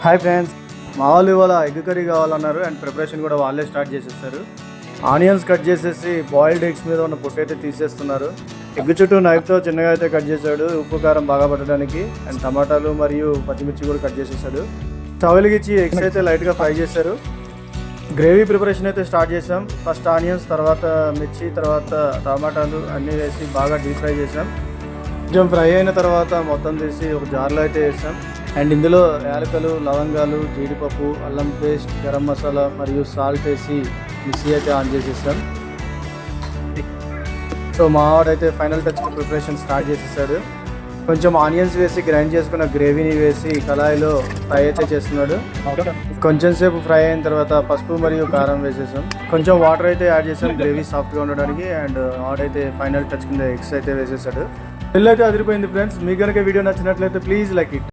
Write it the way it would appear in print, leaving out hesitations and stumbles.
Hi friends, మా వాళ్ళు ఇవాళ ఎగ్ కర్రీ కావాలన్నారు అండ్ ప్రిపరేషన్ కూడా వాళ్ళే స్టార్ట్ చేసేస్తారు. ఆనియన్స్ కట్ చేసేసి బాయిల్డ్ ఎగ్స్ మీద ఉన్న పొట్టు అయితే తీసేస్తున్నారు. ఎగ్ చుట్టూ నైఫ్తో చిన్నగా అయితే కట్ చేశాడు, ఉప్పు కారం బాగా పట్టడానికి. అండ్ టమాటాలు మరియు పచ్చిమిర్చి కూడా కట్ చేసేసాడు. స్టవ్ వెలిగించి ఎగ్స్ అయితే లైట్గా ఫ్రై చేశారు. గ్రేవీ ప్రిపరేషన్ అయితే స్టార్ట్ చేసాం. ఫస్ట్ ఆనియన్స్, తర్వాత మిర్చి, తర్వాత టమాటాలు అన్నీ వేసి బాగా డీప్ ఫ్రై చేసాం. కొంచెం ఫ్రై అయిన తర్వాత మొత్తం తీసి ఒక జార్లో అయితే వేసాం. అండ్ ఇందులో యాలకులు, లవంగాలు, జీడిపప్పు, అల్లం పేస్ట్, గరం మసాలా మరియు సాల్ట్ వేసి మిక్సీ అయితే ఆన్ చేసేసాం. సో మా వాడైతే ఫైనల్ టచ్ ప్రిపరేషన్ స్టార్ట్ చేసేసాడు. కొంచెం ఆనియన్స్ వేసి గ్రైండ్ చేసుకున్న గ్రేవీని వేసి కళాయిలో ఫ్రై అయితే చేస్తున్నాడు. కొంచెం సేపు ఫ్రై అయిన తర్వాత పసుపు మరియు కారం వేసేసాం. కొంచెం వాటర్ అయితే యాడ్ చేసాం గ్రేవీ సాఫ్ట్గా ఉండడానికి. అండ్ వాడైతే ఫైనల్ టచ్ కింద ఎగ్స్ అయితే వేసేసాడు. పెళ్ళి అయితే అదిరిపోయింది ఫ్రెండ్స్. మీకు కనుక వీడియో నచ్చినట్లయితే ప్లీజ్ లైక్ ఇట్.